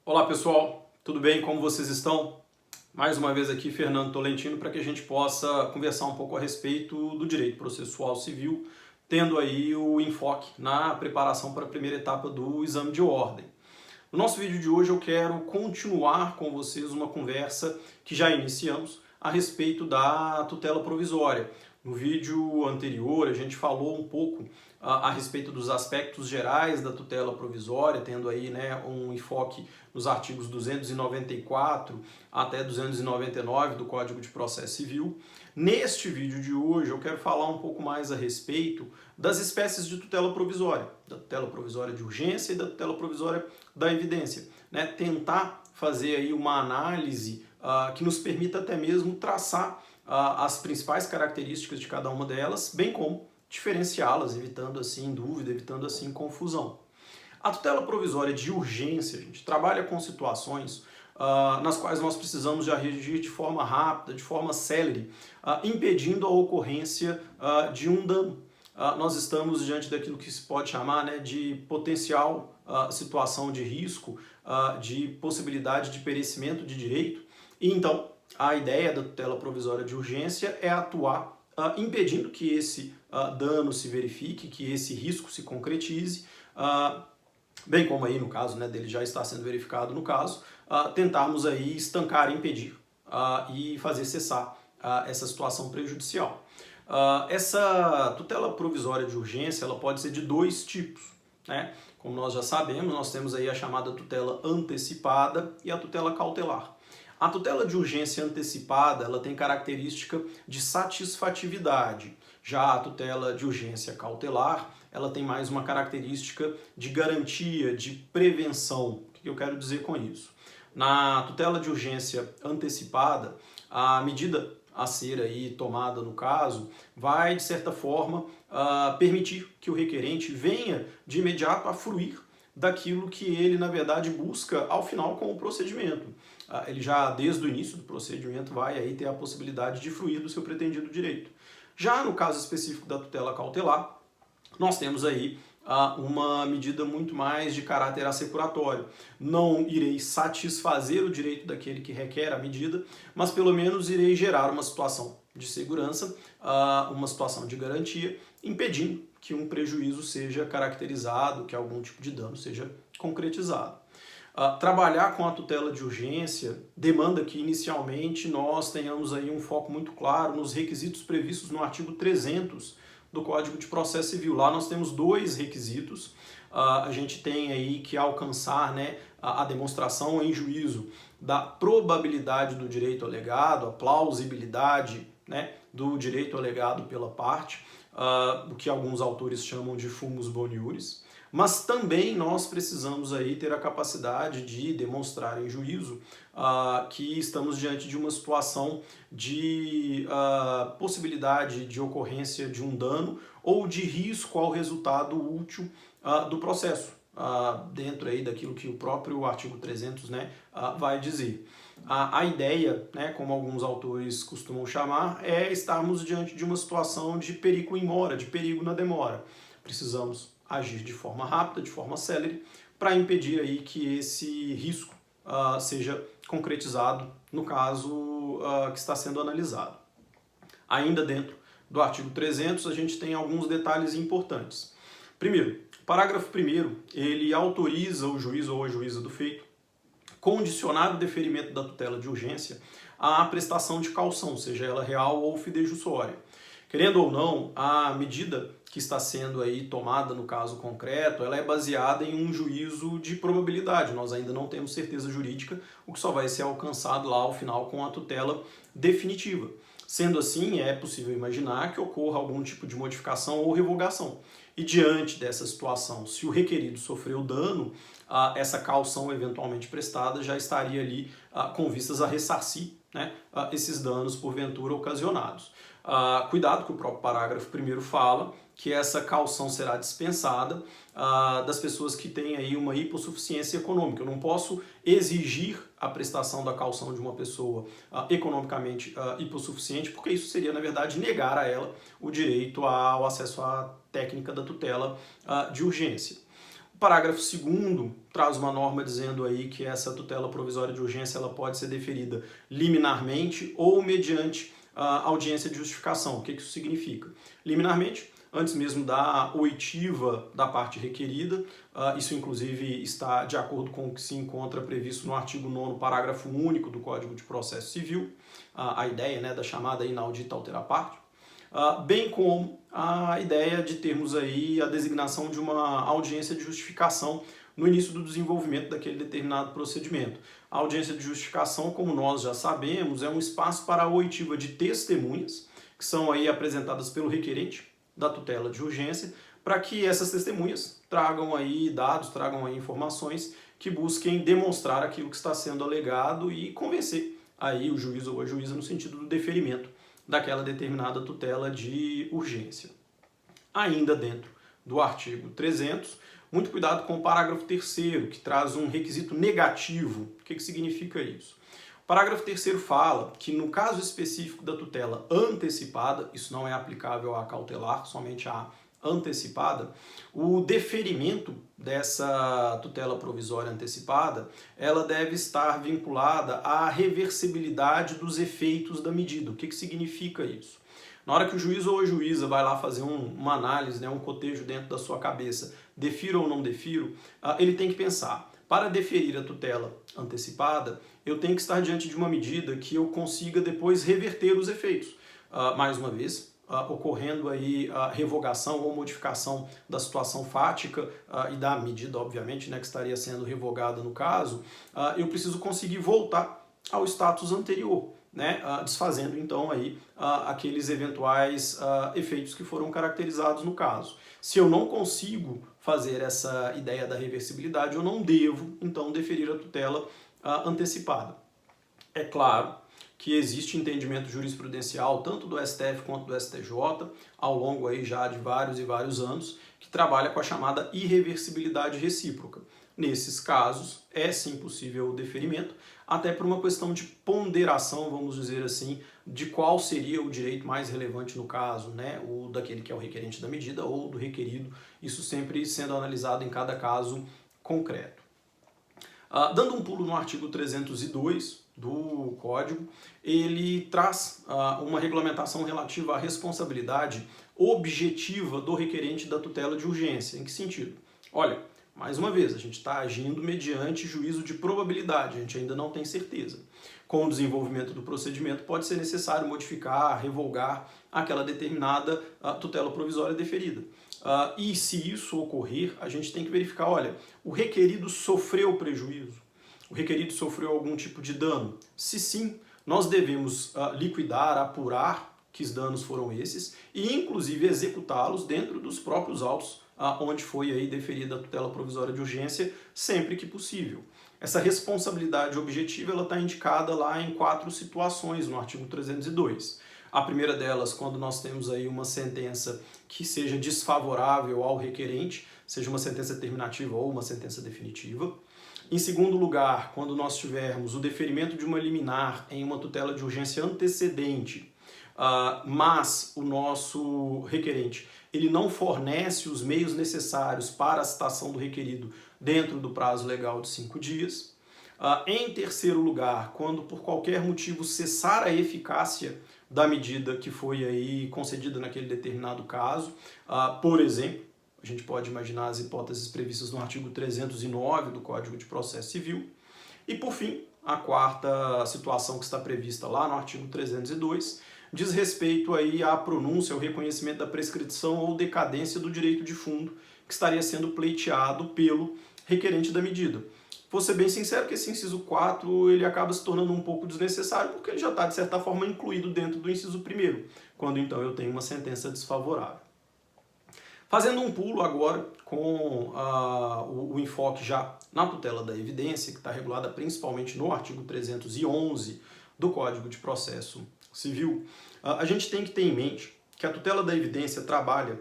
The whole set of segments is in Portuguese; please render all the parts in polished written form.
Olá pessoal, tudo bem? Como vocês estão? Mais uma vez aqui Fernando Tolentino para que a gente possa conversar um pouco a respeito do direito processual civil, tendo aí o enfoque na preparação para a primeira etapa do exame de ordem. No nosso vídeo de hoje eu quero continuar com vocês uma conversa que já iniciamos a respeito da tutela provisória. No vídeo anterior a gente falou um pouco a respeito dos aspectos gerais da tutela provisória, tendo aí um enfoque nos artigos 294 até 299 do Código de Processo Civil. Neste vídeo de hoje eu quero falar um pouco mais a respeito das espécies de tutela provisória, da tutela provisória de urgência e da tutela provisória da evidência, tentar fazer aí uma análise que nos permita até mesmo traçar as principais características de cada uma delas, bem como diferenciá-las, evitando assim dúvida, evitando assim confusão. A tutela provisória de urgência, a gente trabalha com situações nas quais nós precisamos de agir de forma rápida, de forma célere, impedindo a ocorrência de um dano. Nós estamos diante daquilo que se pode chamar de potencial situação de risco, de possibilidade de perecimento de direito, e então a ideia da tutela provisória de urgência é atuar impedindo que esse dano se verifique, que esse risco se concretize, bem como aí no caso dele já está sendo verificado no caso, tentarmos aí estancar, impedir e fazer cessar essa situação prejudicial. Essa tutela provisória de urgência ela pode ser de dois tipos, Como nós já sabemos, nós temos aí a chamada tutela antecipada e a tutela cautelar. A tutela de urgência antecipada ela tem característica de satisfatividade. Já a tutela de urgência cautelar ela tem mais uma característica de garantia, de prevenção. O que eu quero dizer com isso? Na tutela de urgência antecipada, a medida a ser aí tomada no caso vai, de certa forma, permitir que o requerente venha de imediato a fruir daquilo que ele, na verdade, busca ao final com o procedimento. Ele já, desde o início do procedimento, vai aí ter a possibilidade de fruir do seu pretendido direito. Já no caso específico da tutela cautelar, nós temos aí uma medida muito mais de caráter assecuratório. Não irei satisfazer o direito daquele que requer a medida, mas pelo menos irei gerar uma situação de segurança, uma situação de garantia, impedindo que um prejuízo seja caracterizado, que algum tipo de dano seja concretizado. Trabalhar com a tutela de urgência demanda que inicialmente nós tenhamos aí um foco muito claro nos requisitos previstos no artigo 300 do Código de Processo Civil. Lá nós temos dois requisitos. A gente tem aí que alcançar a demonstração em juízo da probabilidade do direito alegado, a plausibilidade do direito alegado pela parte, o que alguns autores chamam de fumus boniuris. Mas também nós precisamos aí ter a capacidade de demonstrar em juízo que estamos diante de uma situação de possibilidade de ocorrência de um dano ou de risco ao resultado útil do processo, dentro aí daquilo que o próprio artigo 300 vai dizer. A ideia, como alguns autores costumam chamar, é estarmos diante de uma situação de perigo in mora, de perigo na demora. Precisamos agir de forma rápida, de forma célere, para impedir aí que esse risco seja concretizado no caso que está sendo analisado. Ainda dentro do artigo 300, a gente tem alguns detalhes importantes. Primeiro, o parágrafo 1º, ele autoriza o juiz ou a juíza do feito condicionar o deferimento da tutela de urgência à prestação de caução, seja ela real ou fidejussória. Querendo ou não, a medida que está sendo aí tomada no caso concreto, ela é baseada em um juízo de probabilidade. Nós ainda não temos certeza jurídica, o que só vai ser alcançado lá ao final com a tutela definitiva. Sendo assim, é possível imaginar que ocorra algum tipo de modificação ou revogação. E diante dessa situação, se o requerido sofreu dano, essa caução eventualmente prestada já estaria ali com vistas a ressarcir esses danos porventura ocasionados. Cuidado que o próprio parágrafo 1º fala que essa caução será dispensada das pessoas que têm aí uma hipossuficiência econômica. Eu não posso exigir a prestação da caução de uma pessoa economicamente hipossuficiente, porque isso seria, na verdade, negar a ela o direito ao acesso à técnica da tutela de urgência. O parágrafo 2º traz uma norma dizendo aí que essa tutela provisória de urgência ela pode ser deferida liminarmente ou mediante audiência de justificação. O que isso significa? Liminarmente, antes mesmo da oitiva da parte requerida, isso inclusive está de acordo com o que se encontra previsto no artigo 9º, parágrafo único do Código de Processo Civil, a ideia, né, da chamada inaudita altera parte, bem como a ideia de termos aí a designação de uma audiência de justificação no início do desenvolvimento daquele determinado procedimento. A audiência de justificação, como nós já sabemos, é um espaço para a oitiva de testemunhas, que são aí apresentadas pelo requerente da tutela de urgência, para que essas testemunhas tragam aí dados, tragam aí informações que busquem demonstrar aquilo que está sendo alegado e convencer aí o juiz ou a juíza no sentido do deferimento daquela determinada tutela de urgência. Ainda dentro do artigo 300, muito cuidado com o parágrafo 3º, que traz um requisito negativo. O que significa isso? O parágrafo 3º fala que no caso específico da tutela antecipada, isso não é aplicável à cautelar, somente à antecipada, o deferimento dessa tutela provisória antecipada, ela deve estar vinculada à reversibilidade dos efeitos da medida. O que significa isso? Na hora que o juiz ou a juíza vai lá fazer uma análise, né, um cotejo dentro da sua cabeça, defiro ou não defiro, ele tem que pensar, para deferir a tutela antecipada, eu tenho que estar diante de uma medida que eu consiga depois reverter os efeitos. Mais uma vez, ocorrendo aí a revogação ou modificação da situação fática e da medida, obviamente, né, que estaria sendo revogada no caso, eu preciso conseguir voltar ao status anterior, né, desfazendo então aí aqueles eventuais efeitos que foram caracterizados no caso. Se eu não consigo fazer essa ideia da reversibilidade, eu não devo então deferir a tutela antecipada. É claro que existe entendimento jurisprudencial tanto do STF quanto do STJ, ao longo aí já de vários e vários anos, que trabalha com a chamada irreversibilidade recíproca. Nesses casos, é sim possível o deferimento, até por uma questão de ponderação, vamos dizer assim, de qual seria o direito mais relevante no caso, né? O daquele que é o requerente da medida ou do requerido, isso sempre sendo analisado em cada caso concreto. Dando um pulo no artigo 302 do Código, ele traz uma regulamentação relativa à responsabilidade objetiva do requerente da tutela de urgência. Em que sentido? Olha, mais uma vez, a gente está agindo mediante juízo de probabilidade, a gente ainda não tem certeza. Com o desenvolvimento do procedimento, pode ser necessário modificar, revogar aquela determinada tutela provisória deferida. E se isso ocorrer, a gente tem que verificar, olha, o requerido sofreu prejuízo? O requerido sofreu algum tipo de dano? Se sim, nós devemos liquidar, apurar que os danos foram esses e, inclusive, executá-los dentro dos próprios autos onde foi aí deferida a tutela provisória de urgência, sempre que possível. Essa responsabilidade objetiva está indicada lá em 4 situações no artigo 302. A primeira delas, quando nós temos aí uma sentença que seja desfavorável ao requerente, seja uma sentença terminativa ou uma sentença definitiva. Em segundo lugar, quando nós tivermos o deferimento de uma liminar em uma tutela de urgência antecedente, mas o nosso requerente ele não fornece os meios necessários para a citação do requerido dentro do prazo legal de 5 dias. Em terceiro lugar, quando por qualquer motivo cessar a eficácia da medida que foi aí concedida naquele determinado caso, por exemplo, a gente pode imaginar as hipóteses previstas no artigo 309 do Código de Processo Civil. E por fim, a quarta situação que está prevista lá no artigo 302 diz respeito aí à pronúncia, ao reconhecimento da prescrição ou decadência do direito de fundo que estaria sendo pleiteado pelo requerente da medida. Vou ser bem sincero que esse inciso 4 ele acaba se tornando um pouco desnecessário porque ele já está, de certa forma, incluído dentro do inciso 1º, quando então eu tenho uma sentença desfavorável. Fazendo um pulo agora com o enfoque já na tutela da evidência, que está regulada principalmente no artigo 311 do Código de Processo Civil, a gente tem que ter em mente que a tutela da evidência trabalha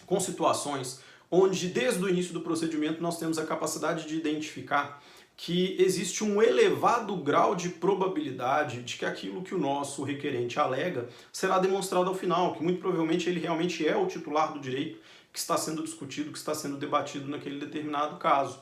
com situações onde, desde o início do procedimento, nós temos a capacidade de identificar que existe um elevado grau de probabilidade de que aquilo que o nosso requerente alega será demonstrado ao final, que muito provavelmente ele realmente é o titular do direito, que está sendo discutido, que está sendo debatido naquele determinado caso.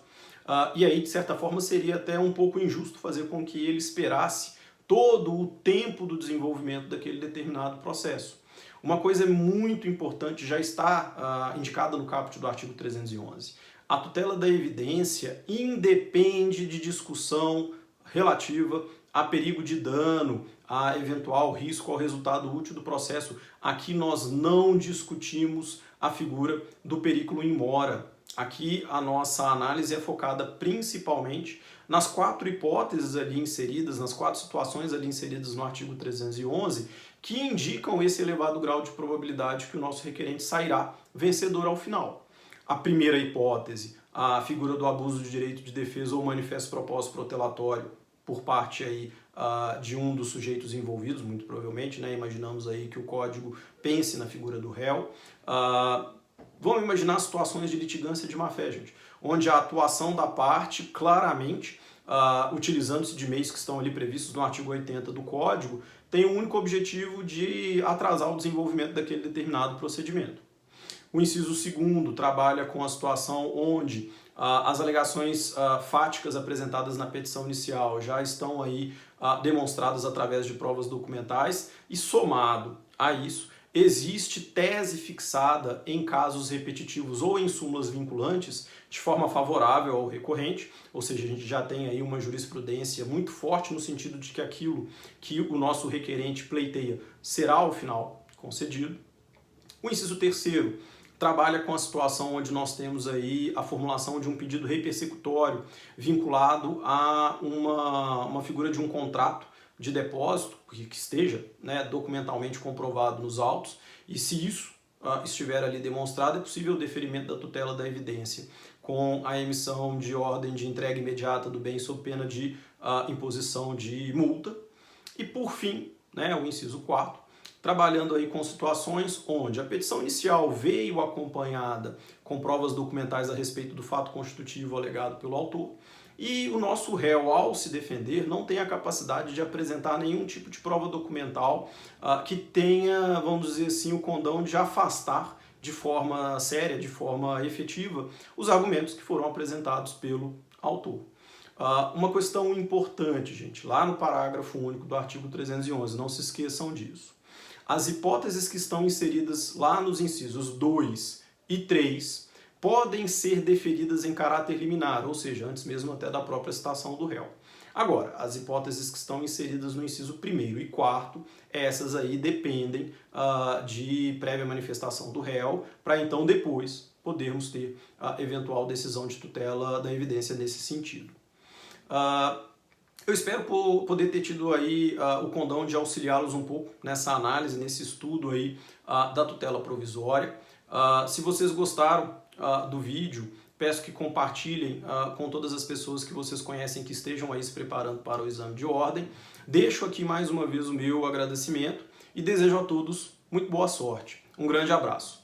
E aí, de certa forma, seria até um pouco injusto fazer com que ele esperasse todo o tempo do desenvolvimento daquele determinado processo. Uma coisa muito importante já está indicada no caput do artigo 311. A tutela da evidência independe de discussão relativa a perigo de dano, a eventual risco ao resultado útil do processo. Aqui nós não discutimos a figura do periculo in mora. Aqui a nossa análise é focada principalmente nas 4 hipóteses ali inseridas, nas 4 situações ali inseridas no artigo 311, que indicam esse elevado grau de probabilidade que o nosso requerente sairá vencedor ao final. A primeira hipótese, a figura do abuso de direito de defesa ou manifesto propósito protelatório por parte aí, de um dos sujeitos envolvidos, muito provavelmente, né? Imaginamos aí que o código pense na figura do réu. Vamos imaginar situações de litigância de má-fé, gente, onde a atuação da parte, claramente, utilizando-se de meios que estão ali previstos no artigo 80 do Código, tem o único objetivo de atrasar o desenvolvimento daquele determinado procedimento. O inciso 2º trabalha com a situação onde as alegações fáticas apresentadas na petição inicial já estão aí demonstradas através de provas documentais e, somado a isso, existe tese fixada em casos repetitivos ou em súmulas vinculantes de forma favorável ao recorrente, ou seja, a gente já tem aí uma jurisprudência muito forte no sentido de que aquilo que o nosso requerente pleiteia será ao final concedido. O inciso 3º trabalha com a situação onde nós temos aí a formulação de um pedido repersecutório vinculado a uma figura de um contrato de depósito que esteja, né, documentalmente comprovado nos autos, e se isso estiver ali demonstrado, é possível o deferimento da tutela da evidência com a emissão de ordem de entrega imediata do bem sob pena de imposição de multa. E por fim, né, o inciso 4º, trabalhando aí com situações onde a petição inicial veio acompanhada com provas documentais a respeito do fato constitutivo alegado pelo autor, e o nosso réu, ao se defender, não tem a capacidade de apresentar nenhum tipo de prova documental que tenha, vamos dizer assim, o condão de afastar de forma séria, de forma efetiva, os argumentos que foram apresentados pelo autor. Uma questão importante, gente, lá no parágrafo único do artigo 311, não se esqueçam disso. As hipóteses que estão inseridas lá nos incisos 2 e 3 podem ser deferidas em caráter liminar, ou seja, antes mesmo até da própria citação do réu. Agora, as hipóteses que estão inseridas no inciso 1º e 4º, essas aí dependem de prévia manifestação do réu, para então depois podermos ter a eventual decisão de tutela da evidência nesse sentido. Eu espero poder ter tido aí o condão de auxiliá-los um pouco nessa análise, nesse estudo aí da tutela provisória. Se vocês gostaram do vídeo, peço que compartilhem com todas as pessoas que vocês conhecem que estejam aí se preparando para o exame de ordem. Deixo aqui mais uma vez o meu agradecimento e desejo a todos muito boa sorte. Um grande abraço.